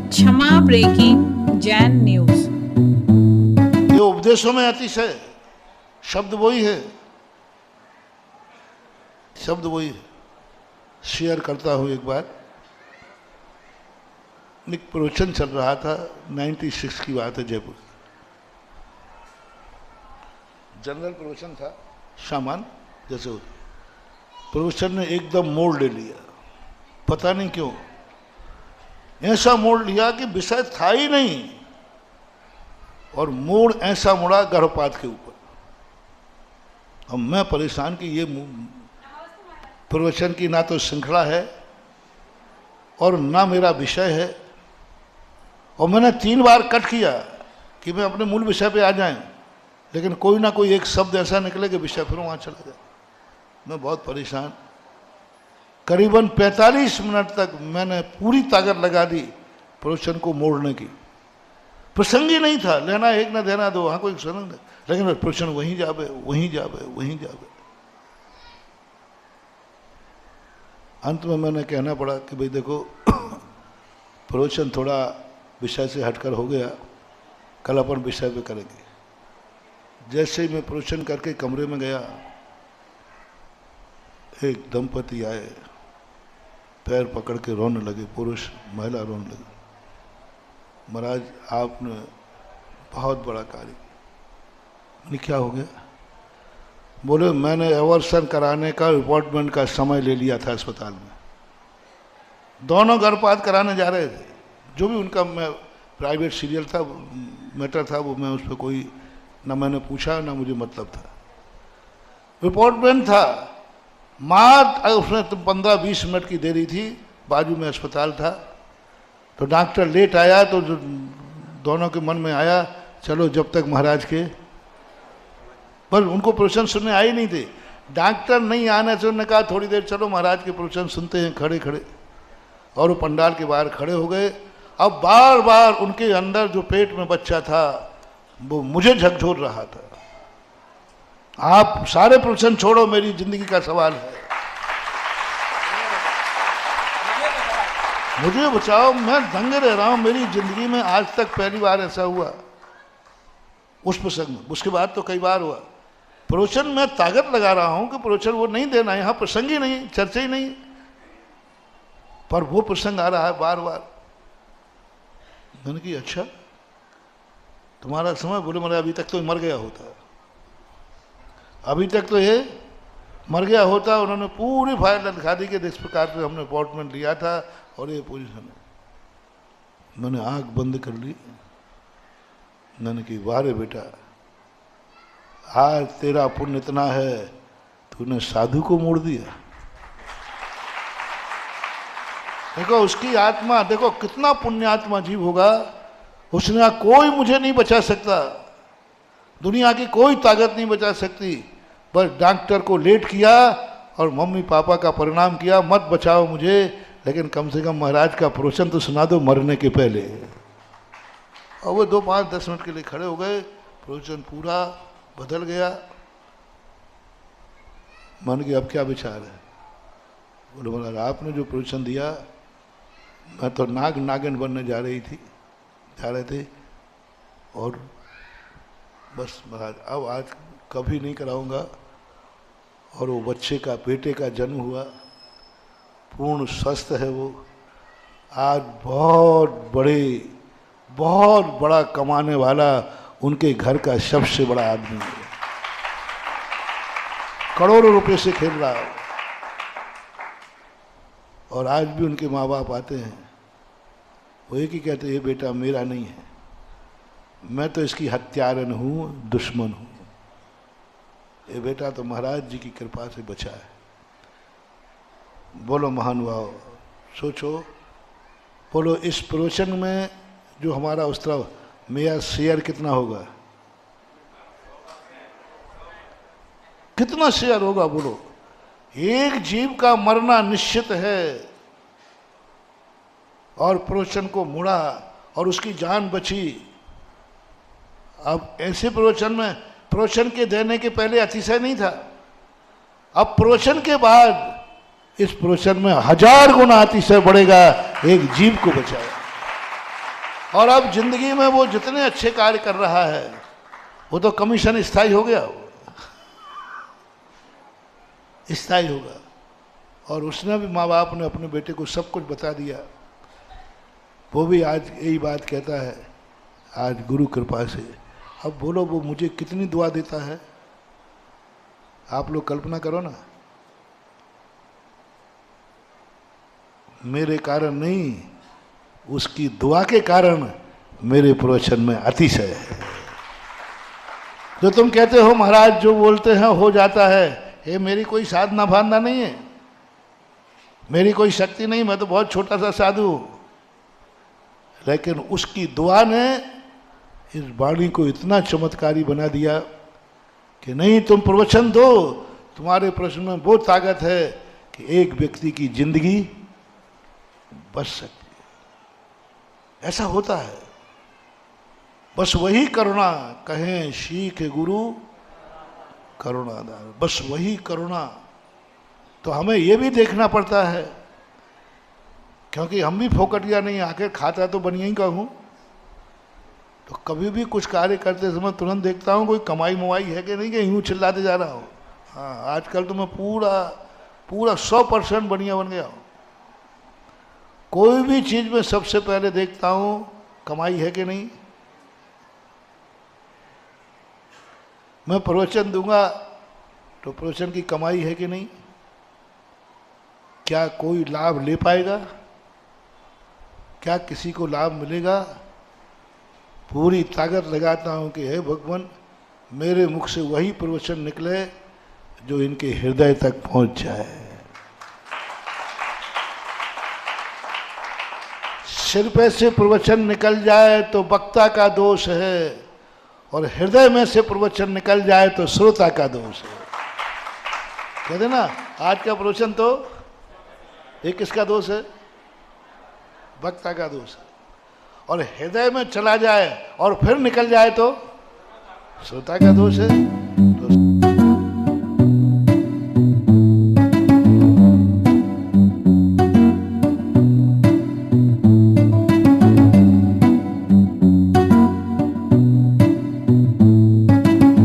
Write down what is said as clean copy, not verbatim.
क्षमा breaking Jain news. ये उपदेशों में अतिशय शब्द वही है, शब्द वही है। शेयर करता हूं, एक बार एक प्रवचन चल रहा था, 96 की बात है, जयपुर जनरल प्रवचन था, सामान जैसे होता। प्रवचन ने एकदम मोड़ ले लिया, पता नहीं क्यों ऐसा मोड़ लिया कि विषय था ही नहीं, और मोड़ ऐसा मुड़ा गर्भपात के ऊपर। अब मैं परेशान कि ये प्रवचन की ना तो श्रृंखला है और ना मेरा विषय है, और मैंने 3 बार कट किया कि मैं अपने मूल विषय पे आ जाएं, लेकिन कोई ना कोई एक शब्द ऐसा निकले कि विषय फिर वहाँ चला जाए। मैं बहुत परेशान, करीबन 45 मिनट तक मैंने पूरी ताकत लगा दी प्रवचन को मोड़ने की। प्रसंग ही नहीं था, लेना एक ना देना दो, वहाँ कोई प्रसंग नहीं, लेकिन प्रवचन वहीं जावे वहीं जावे वहीं जावे। अंत में मैंने कहना पड़ा कि भाई देखो, प्रवचन थोड़ा विषय से हटकर हो गया, कल अपन विषय पे करेंगे। जैसे ही मैं प्रवचन करके कमरे में गया, एक दंपति आए, पैर पकड़ के रोने लगे, पुरुष महिला रोने लगे। महाराज आपने बहुत बड़ा कार्य किया। मैंने क्या हो गया? बोले मैंने एवर्सन कराने का अपॉइंटमेंट का समय ले लिया था अस्पताल में। दोनों गर्भपात कराने जा रहे थे, जो भी उनका मैं प्राइवेट सीरियल था, मैटर था, वो मैं उस पर कोई ना मैंने पूछा ना मुझे मतलब था। अपॉइंटमेंट था, मात्र उसने तो 15-20 मिनट की देरी थी, बाजू में अस्पताल था। तो डॉक्टर लेट आया तो दोनों के मन में आया चलो जब तक महाराज के, पर उनको प्रवचन सुनने आए नहीं थे। डॉक्टर नहीं आने से उन्होंने कहा थोड़ी देर चलो महाराज के प्रवचन सुनते हैं खड़े खड़े, और वो पंडाल के बाहर खड़े हो गए। अब बार बार उनके अंदर जो पेट में बच्चा था वो मुझे झकझोर रहा था, आप सारे प्रवचन छोड़ो, मेरी जिंदगी का सवाल है, मुझे बचाओ, मैं दंग रह रहा हूं। मेरी जिंदगी में आज तक पहली बार ऐसा हुआ उस प्रसंग में, उसके बाद तो कई बार हुआ। प्रवचन में ताकत लगा रहा हूं कि प्रवचन वो नहीं देना, यहां प्रसंग ही नहीं, चर्चा ही नहीं, पर वो प्रसंग आ रहा है बार बार। मैंने कहा अच्छा तुम्हारा समय? बोले मेरा अभी तक तो मर गया होता, अभी तक तो ये मर गया होता। उन्होंने पूरी फाइल दिखा दी कि इस प्रकार से हमने अपॉइंटमेंट लिया था और ये पोजीशन है। मैंने आंख बंद कर ली, मैंने कहा वाह रे बेटा, आज तेरा पुण्य इतना है, तूने साधु को मोड़ दिया। देखो उसकी आत्मा, देखो कितना पुण्यात्मा जीव होगा, उसने कहा कोई मुझे नहीं बचा सकता, दुनिया की कोई ताकत नहीं बचा सकती, बस डॉक्टर को लेट किया और मम्मी पापा का परिणाम किया, मत बचाओ मुझे, लेकिन कम से कम महाराज का प्रवचन तो सुना दो मरने के पहले। और वो 2-5-10 मिनट के लिए खड़े हो गए, प्रवचन पूरा बदल गया। मन के अब क्या विचार है? बोले महाराज आपने जो प्रवचन दिया, मैं तो नागिन बनने जा रहे थे, और बस महाराज अब आज कभी नहीं कराऊंगा। और वो बच्चे का, बेटे का जन्म हुआ, पूर्ण स्वस्थ है वो, आज बहुत बड़ा कमाने वाला, उनके घर का सबसे बड़ा आदमी है, करोड़ों रुपए से खेल रहा है। और आज भी उनके माँ बाप आते हैं, वो एक ही कहते ये बेटा मेरा नहीं है, मैं तो इसकी हत्यारन हूँ, दुश्मन हूँ, ये बेटा तो महाराज जी की कृपा से बचा है। बोलो महानुभाव, सोचो, बोलो इस प्रवचन में जो हमारा उस तरह मेरा शेयर कितना होगा, कितना शेयर होगा? बोलो, एक जीव का मरना निश्चित है, और प्रवचन को मुड़ा और उसकी जान बची। अब ऐसे प्रवचन में, प्रवचन के देने के पहले अतिशय नहीं था, अब प्रवचन के बाद इस प्रवचन में 1000 गुना अतिशय बढ़ेगा, एक जीव को बचाया। और अब जिंदगी में वो जितने अच्छे कार्य कर रहा है वो तो कमीशन स्थायी हो गया, स्थायी होगा। और उसने भी, माँ बाप ने अपने बेटे को सब कुछ बता दिया। वो भी आज यही बात कहता है, आज गुरु कृपा से। अब बोलो वो मुझे कितनी दुआ देता है, आप लोग कल्पना करो ना। मेरे कारण नहीं, उसकी दुआ के कारण मेरे प्रवचन में अतिशय है। जो तुम कहते हो महाराज जो बोलते हैं हो जाता है, ये मेरी कोई साधना भावना नहीं है, मेरी कोई शक्ति नहीं, मैं तो बहुत छोटा सा साधु हूं। लेकिन उसकी दुआ ने इस वाणी को इतना चमत्कारी बना दिया कि नहीं, तुम प्रवचन दो, तुम्हारे प्रश्न में वो ताकत है कि एक व्यक्ति की जिंदगी बच सकती है। ऐसा होता है। बस वही करुणा, कहें सीख गुरु करुणादार, बस वही करुणा। तो हमें ये भी देखना पड़ता है, क्योंकि हम भी फोकटिया नहीं, आखिर खाता तो बनिया ही का हूँ। तो कभी भी कुछ कार्य करते समय तुरंत देखता हूँ कोई कमाई मुवाई है कि नहीं, कि यूँ चिल्लाते जा रहा हूँ। हाँ, आजकल तो मैं पूरा 100% बढ़िया बन गया हूँ। कोई भी चीज़ में सबसे पहले देखता हूँ कमाई है कि नहीं। मैं प्रवचन दूंगा तो प्रवचन की कमाई है कि नहीं, क्या कोई लाभ ले पाएगा, क्या किसी को लाभ मिलेगा। पूरी ताकत लगाता हूँ कि हे भगवान, मेरे मुख से वही प्रवचन निकले जो इनके हृदय तक पहुँच जाए। सिर पे से प्रवचन निकल जाए तो वक्ता का दोष है, और हृदय में से प्रवचन निकल जाए तो श्रोता का दोष है। कहते ना, आज का प्रवचन तो ये किसका दोष है, वक्ता का दोष है। और हृदय में चला जाए और फिर निकल जाए तो श्रोता का दोष है।